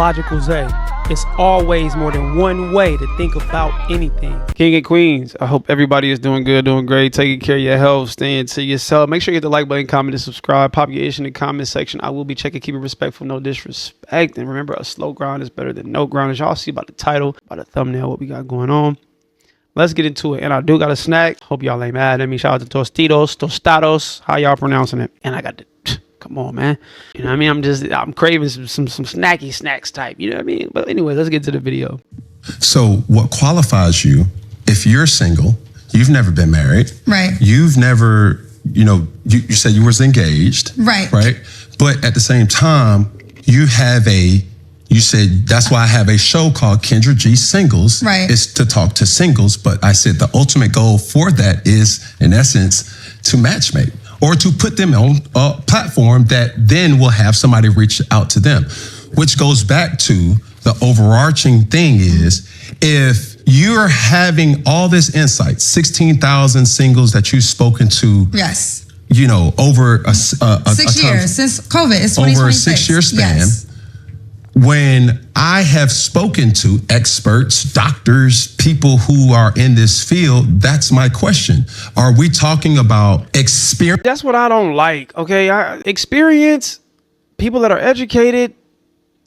Logical Zay. It's always more than one way to think about anything. King and Queens, I hope everybody is doing good, doing great, taking care of your health, staying to yourself. Make sure you hit the like button, comment, and subscribe. Pop your issue in the comment section. I will be checking, keep it respectful, no disrespect. And remember, a slow grind is better than no grind. As y'all see by the title, by the thumbnail, what we got going on. Let's get into it. And I do got a snack. Hope y'all ain't mad at me. Shout out to Tostados. How y'all pronouncing it? And I got the... Come on, man. You know what I mean? I'm craving some snacky snacks type. You know what I mean? But anyway, let's get to the video. So what qualifies you, if you're single, you've never been married. Right. You've never, you said you was engaged. Right. Right. But at the same time, you said, that's why I have a show called Kendra G Singles. Right. It's to talk to singles. But I said the ultimate goal for that is, in essence, to matchmake, or to put them on a platform that then will have somebody reach out to them, which goes back to the overarching thing is, if you're having all this insight, 16,000 singles that you've spoken to. Yes. Over a 6 years since COVID. It's 2026. Over a 6-year span. Yes. When I have spoken to experts, doctors, people who are in this field, that's my question. Are we talking about experience? That's what I don't like, okay? Experience, people that are educated,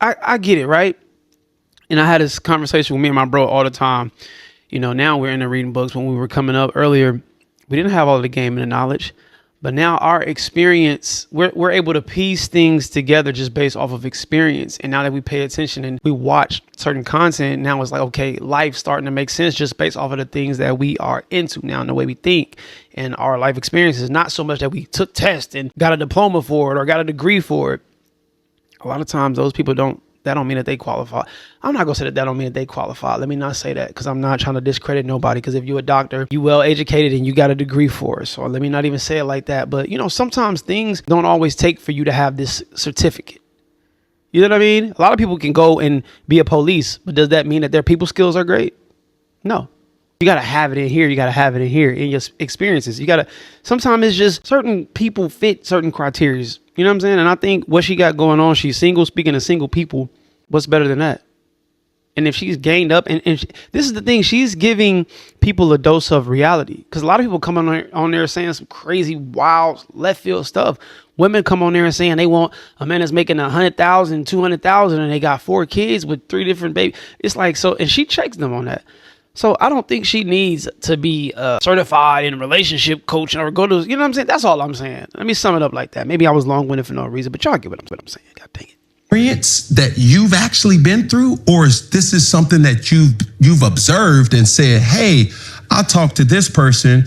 I get it, right? And I had this conversation with me and my bro all the time. Now we're into reading books. When we were coming up earlier, we didn't have all of the game and the knowledge. But now our experience, we're able to piece things together just based off of experience. And now that we pay attention and we watch certain content, now it's like, okay, life's starting to make sense just based off of the things that we are into now and the way we think. And our life experiences, not so much that we took tests and got a diploma for it or got a degree for it. A lot of times those people that don't mean that they qualify. I'm not gonna say that don't mean that they qualify. Let me not say that, because I'm not trying to discredit nobody. Because if you're a doctor, you well educated and you got a degree for it. So let me not even say it like that. But sometimes things don't always take for you to have this certificate. You know what I mean? A lot of people can go and be a police, but does that mean that their people skills are great? No. You got to have it in here. You got to have it in here in your experiences. Sometimes it's just certain people fit certain criteria. You know what I'm saying? And I think what she got going on, she's single. Speaking of single people, what's better than that? And if she's gained up, this is the thing, she's giving people a dose of reality. Because a lot of people come on there saying some crazy, wild, left field stuff. Women come on there and saying they want a man that's making 100,000, 200,000, and they got 4 kids with 3 different babies. It's like, so, and she checks them on that. So I don't think she needs to be certified in a relationship coach or go to, you know what I'm saying? That's all I'm saying. Let me sum it up like that. Maybe I was long-winded for no reason, but y'all get what I'm saying. God dang it. Experience that you've actually been through, or is this something that you've observed and said, hey, I talked to this person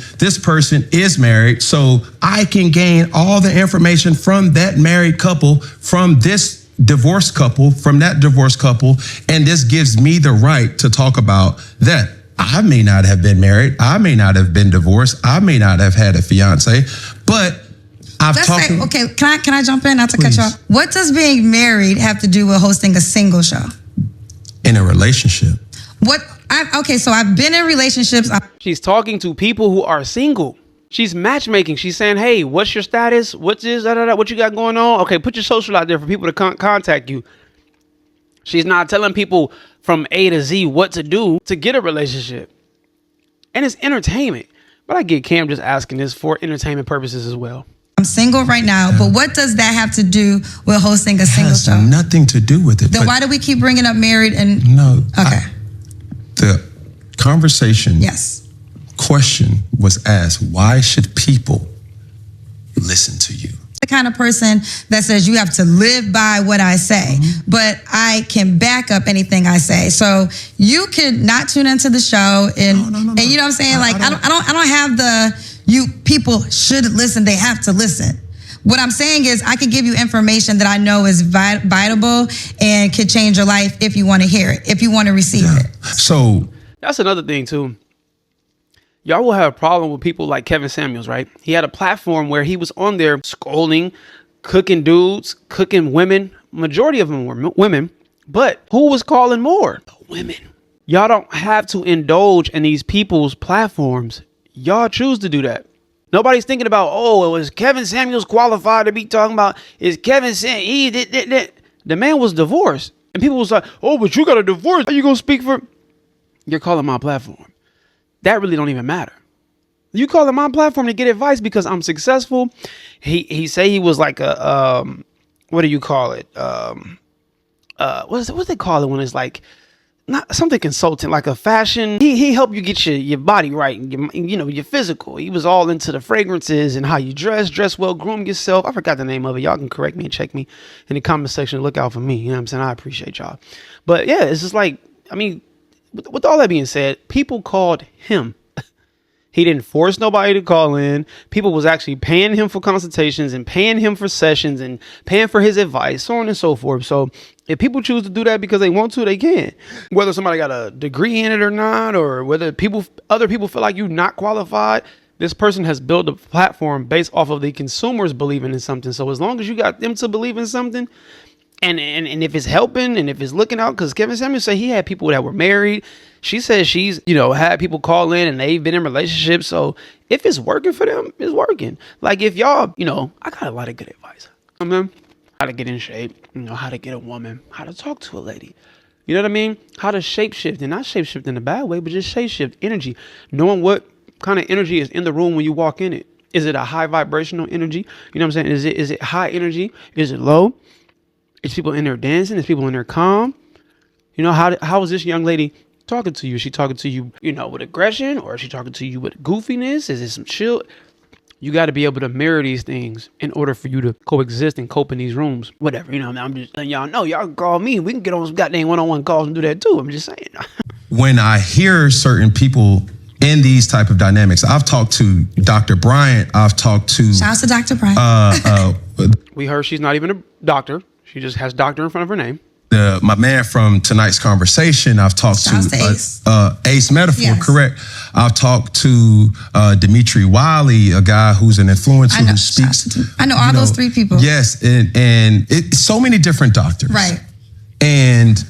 is married, so I can gain all the information from that married couple, from this divorced couple, from that divorced couple, and this gives me the right to talk about that. I may not have been married, I may not have been divorced, I may not have had a fiance, but okay, can I jump in? Not to cut you off. What does being married have to do with hosting a single show? In a relationship. So I've been in relationships. She's talking to people who are single. She's matchmaking. She's saying, hey, what's your status? What's this? What you got going on? Okay, put your social out there for people to contact you. She's not telling people from A to Z what to do to get a relationship. And it's entertainment. But I get Cam just asking this for entertainment purposes as well. I'm single right now, but what does that have to do with hosting a single show? It has nothing to do with it. Then why do we keep bringing up married and... No. Okay. The conversation... Yes. Question was asked, why should people listen to you? The kind of person that says you have to live by what I say, but I can back up anything I say. So you could not tune into the show and you know what I'm saying? I don't have the people should listen, they have to listen. What I'm saying is I can give you information that I know is vitable and could change your life if you want to hear it, if you want to receive it. So that's another thing too. Y'all will have a problem with people like Kevin Samuels, right? He had a platform where he was on there scolding, cooking dudes, cooking women. Majority of them were women, but who was calling more? The women. Y'all don't have to indulge in these people's platforms. Y'all choose to do that. Nobody's thinking about, oh, was Kevin Samuels qualified to be talking about, is Kevin saying he did. The man was divorced. And people was like, oh, but you got a divorce. How you going to speak for? You're calling my platform. That really don't even matter. You calling my platform to get advice because I'm successful. He say he was like a, what do you call it? What they call it when it's like, not something consultant, like a fashion. He helped you get your body right, and your physical. He was all into the fragrances and how you dress well, groom yourself. I forgot the name of it. Y'all can correct me and check me in the comment section. Look out for me. You know what I'm saying? I appreciate y'all. But yeah, it's just like, I mean, with all that being said, people called him. He didn't force nobody to call in. People was actually paying him for consultations and paying him for sessions and paying for his advice, so on and so forth. So if people choose to do that because they want to, they can. Whether somebody got a degree in it or not, or whether other people feel like you're not qualified, this person has built a platform based off of the consumers believing in something. So as long as you got them to believe in something, and if it's helping and if it's looking out, because Kevin Samuels said he had people that were married. She says she's, had people call in and they've been in relationships. So if it's working for them, it's working. Like if y'all, I got a lot of good advice. I mean, how to get in shape, how to get a woman, how to talk to a lady. You know what I mean? How to shape shift, and not shape shift in a bad way, but just shape shift energy. Knowing what kind of energy is in the room when you walk in it. Is it a high vibrational energy? You know what I'm saying? Is it high energy? Is it low? Is people in there dancing? Is people in there calm? How is this young lady talking to you? Is she talking to you, with aggression, or is she talking to you with goofiness? Is it some chill? You got to be able to mirror these things in order for you to coexist and cope in these rooms. Whatever, I'm just letting y'all know. Y'all can call me. We can get on some goddamn one-on-one calls and do that too. I'm just saying. When I hear certain people in these type of dynamics, I've talked to Dr. Bryant. I've talked to... Shout out to Dr. Bryant. We heard she's not even a doctor. She just has doctor in front of her name. My man from tonight's conversation, I've talked to Ace Metaphor, yes. Correct. I've talked to Dimitri Wiley, a guy who's an influencer who speaks. I know all those three people. Yes, and it's so many different doctors. Right. And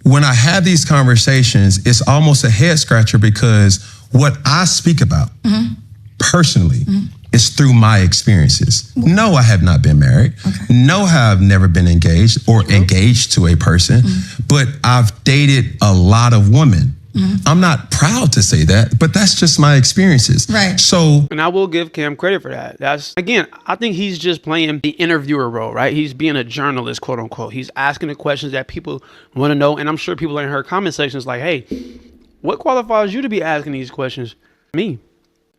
when I have these conversations, it's almost a head scratcher because what I speak about personally is through my experiences. No, I have not been married. Okay. No, I've never been engaged or engaged to a person, but I've dated a lot of women. I'm not proud to say that, but that's just my experiences. Right. So, and I will give Cam credit for that. That's, again, I think he's just playing the interviewer role, right? He's being a journalist, quote unquote. He's asking the questions that people want to know. And I'm sure people in her comment sections like, hey, what qualifies you to be asking these questions? Me.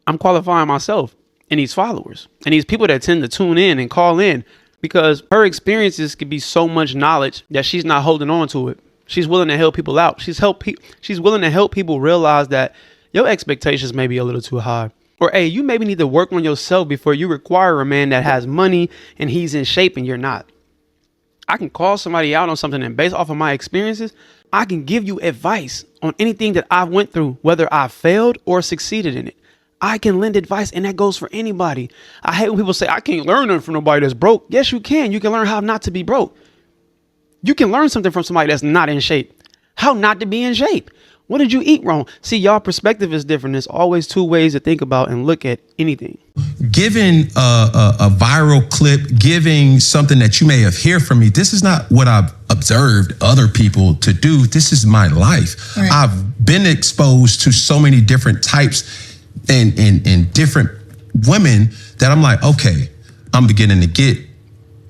I'm qualifying myself and these followers and these people that tend to tune in and call in, because her experiences could be so much knowledge that she's not holding on to it. She's willing to help people out. She's willing to help people realize that your expectations may be a little too high. Or, hey, you maybe need to work on yourself before you require a man that has money and he's in shape and you're not. I can call somebody out on something, and based off of my experiences, I can give you advice on anything that I went through, whether I failed or succeeded in it. I can lend advice, and that goes for anybody. I hate when people say, I can't learn nothing from nobody that's broke. Yes, you can. You can learn how not to be broke. You can learn something from somebody that's not in shape. How not to be in shape. What did you eat wrong? See, y'all perspective is different. There's always two ways to think about and look at anything. Giving a viral clip, giving something that you may have heard from me, this is not what I've observed other people to do. This is my life. Right. I've been exposed to so many different types and different women that I'm like, okay, I'm beginning to get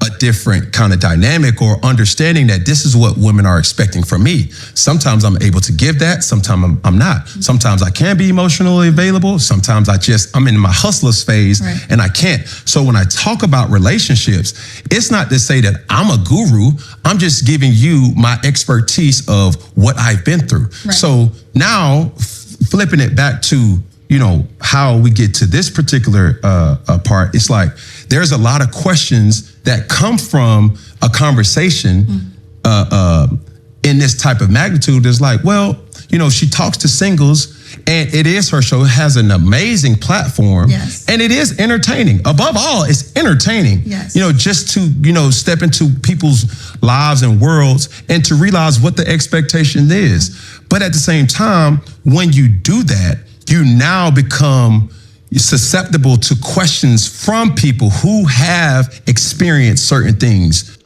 a different kind of dynamic or understanding that this is what women are expecting from me. Sometimes I'm able to give that. Sometimes I'm not. Sometimes I can be emotionally available. Sometimes I'm in my hustlers phase and I can't. So when I talk about relationships, it's not to say that I'm a guru. I'm just giving you my expertise of what I've been through. Right. So now flipping it back to, how we get to this particular part, it's like there's a lot of questions that come from a conversation in this type of magnitude. Is like, well, she talks to singles and it is her show. It has an amazing platform. Yes. And it is entertaining. Above all, it's entertaining. Yes. Just to, step into people's lives and worlds and to realize what the expectation is. But at the same time, when you do that, you now become susceptible to questions from people who have experienced certain things.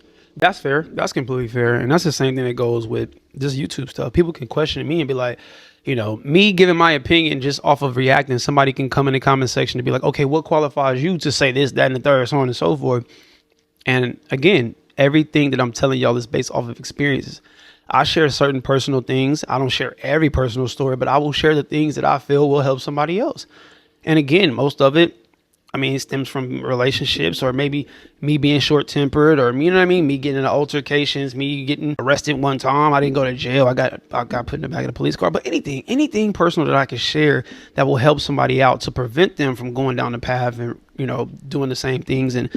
That's fair. That's completely fair. And that's the same thing that goes with this YouTube stuff. People can question me and be like, me giving my opinion just off of reacting. Somebody can come in the comment section to be like, okay, what qualifies you to say this, that, and the third, so on and so forth. And again, everything that I'm telling y'all is based off of experiences. I share certain personal things. I don't share every personal story, but I will share the things that I feel will help somebody else. And again, most of it, it stems from relationships, or maybe me being short tempered, or you know what I mean? Me getting into altercations, me getting arrested one time. I didn't go to jail. I got put in the back of the police car. But anything personal that I can share that will help somebody out to prevent them from going down the path and, doing the same things and,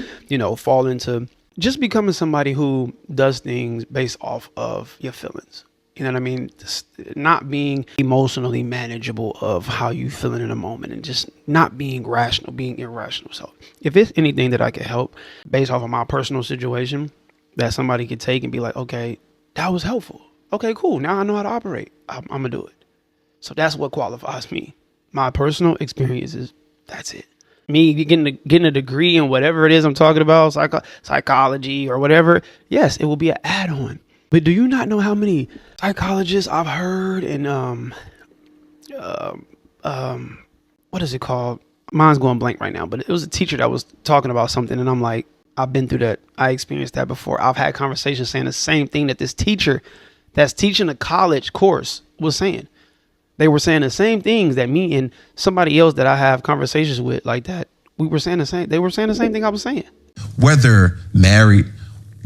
fall into just becoming somebody who does things based off of your feelings. You know what I mean? Just not being emotionally manageable of how you feeling in a moment, and just not being rational, being irrational. So if it's anything that I could help based off of my personal situation that somebody could take and be like, okay, that was helpful. Okay, cool. Now I know how to operate. I'm going to do it. So that's what qualifies me. My personal experiences. That's it. Me getting a degree in whatever it is I'm talking about, psychology or whatever. Yes, it will be an add-on. But do you not know how many psychologists I've heard and what is it called? Mine's going blank right now, but it was a teacher that was talking about something, and I'm like, I've been through that. I experienced that before. I've had conversations saying the same thing that this teacher that's teaching a college course was saying. They were saying the same things that me and somebody else that I have conversations with like that. They were saying the same thing I was saying. Whether married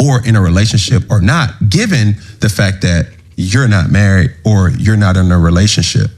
or in a relationship or not, given the fact that you're not married or you're not in a relationship.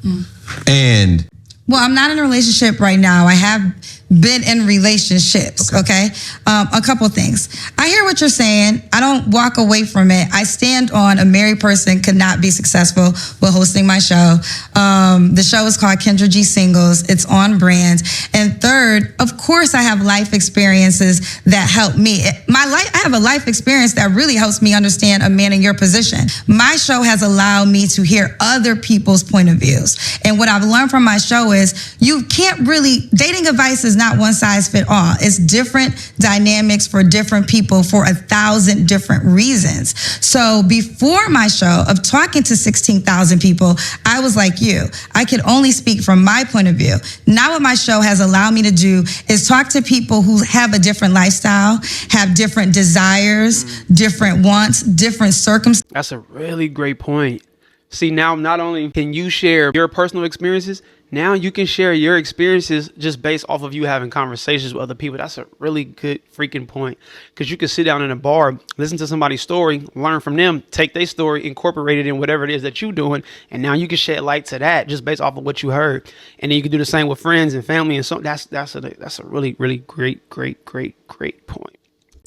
And well, I'm not in a relationship right now. I have been in relationships, okay? A couple things. I hear what you're saying. I don't walk away from it. I stand on a married person could not be successful with hosting my show. The show is called Kendra G Singles. It's on brand. And third, of course, I have life experiences that help me. I have a life experience that really helps me understand a man in your position. My show has allowed me to hear other people's point of views. And what I've learned from my show is you can't really, dating advice is not one size fit all. It's different dynamics for different people for 1,000 different reasons. So before my show of talking to 16,000 people, I was like you. I could only speak from my point of view. Now what my show has allowed me to do is talk to people who have a different lifestyle, have different desires, different wants, different circumstances. That's a really great point. See, now not only can you share your personal experiences, now you can share your experiences just based off of you having conversations with other people. That's a really good freaking point, because you can sit down in a bar, listen to somebody's story, learn from them, take their story, incorporate it in whatever it is that you're doing. And now you can shed light to that just based off of what you heard. And then you can do the same with friends and family. And so that's a really, really great point.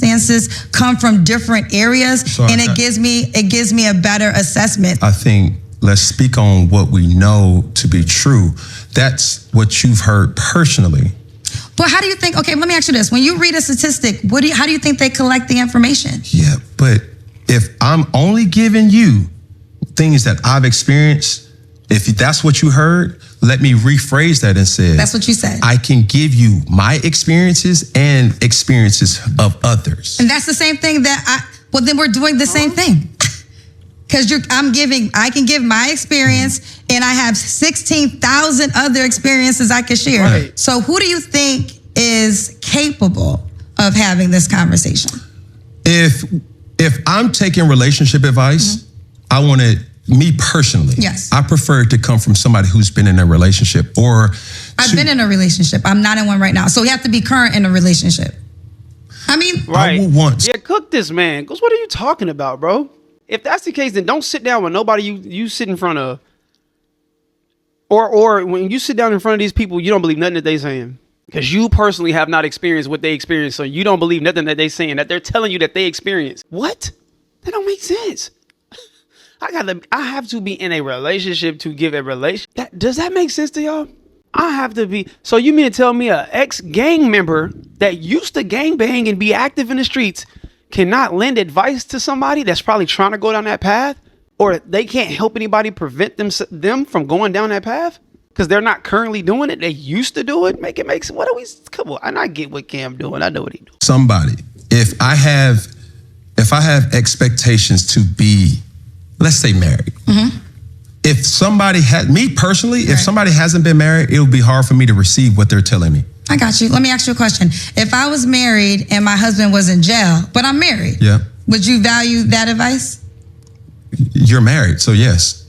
Circumstances come from different areas, and it gives me a better assessment. I think let's speak on what we know to be true. That's what you've heard personally. But how do you think? Okay, let me ask you this: when you read a statistic, how do you think they collect the information? Yeah, but if I'm only giving you things that I've experienced, if that's what you heard, let me rephrase that and say, that's what you said. I can give you my experiences and experiences of others. And that's the same thing then we're doing the same thing. Because I can give my experience, and I have 16,000 other experiences I can share. Right. So who do you think is capable of having this conversation? If I'm taking relationship advice, I want to, me personally, yes, I prefer it to come from somebody who's been in a relationship I've been in a relationship. I'm not in one right now. So you have to be current in a relationship. Right. I want. Yeah, cook this man. Because what are you talking about, bro? If that's the case, then don't sit down with nobody you sit in front of. Or when you sit down in front of these people, you don't believe nothing that they saying. Because you personally have not experienced what they experienced. So you don't believe nothing that they saying, that they're telling you that they experienced. What? That don't make sense. I have to be in a relationship to give a relation. Does that make sense to y'all? I have to be. So you mean to tell me a ex-gang member that used to gangbang and be active in the streets cannot lend advice to somebody that's probably trying to go down that path, or they can't help anybody prevent them from going down that path because they're not currently doing it? They used to do it. Make sense. What are we? Come on. And I get what Cam doing. I know what he doing. Somebody, if I have if I have expectations to be, let's say, married, if somebody had, me personally, if somebody hasn't been married, it would be hard for me to receive what they're telling me. I got you. Let me ask you a question. If I was married and my husband was in jail, but I'm married, would you value that advice? You're married, so yes.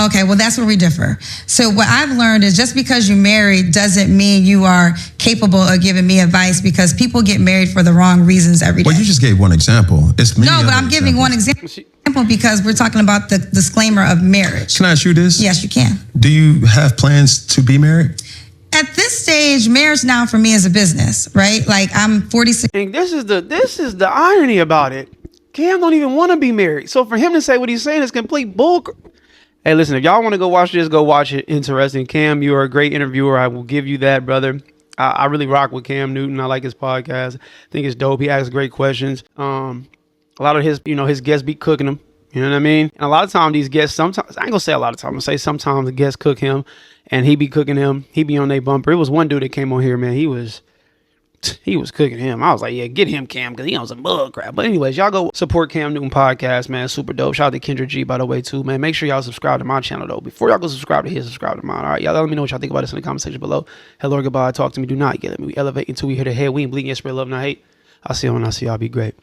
Okay, well, that's where we differ. So what I've learned is just because you're married doesn't mean you are capable of giving me advice, because people get married for the wrong reasons every day. Well, you just gave one example. It's many No, but I'm giving one example because we're talking about the disclaimer of marriage. Can I ask you this? Yes, you can. Do you have plans to be married? At this stage, marriage now for me is a business, right? Like, I'm 46. And this is the irony about it. Cam don't even want to be married. So for him to say what he's saying is complete bull. Hey, listen, if y'all want to go watch this, go watch it. Interesting. Cam, you are a great interviewer. I will give you that, brother. I really rock with Cam Newton. I like his podcast. I think it's dope. He asks great questions. A lot of his guests be cooking him. You know what I mean? And a lot of times these guests, sometimes, I ain't gonna say a lot of times, I'm gonna say sometimes the guests cook him and he be cooking him. He be on their bumper. It was one dude that came on here, man. He was cooking him. I was like, yeah, get him, Cam, because he on some bug crap. But anyways, y'all go support Cam Newton podcast, man. Super dope. Shout out to Kendra G, by the way, too, man. Make sure y'all subscribe to my channel, though. Before y'all go subscribe to his, subscribe to mine. All right, y'all let me know what y'all think about this in the comment section below. Hello or goodbye. Talk to me. Do not yell at me. We elevate until we hit a head. We ain't bleeding yet. Spread love, not hate. I'll see y'all when I see y'all. Be great.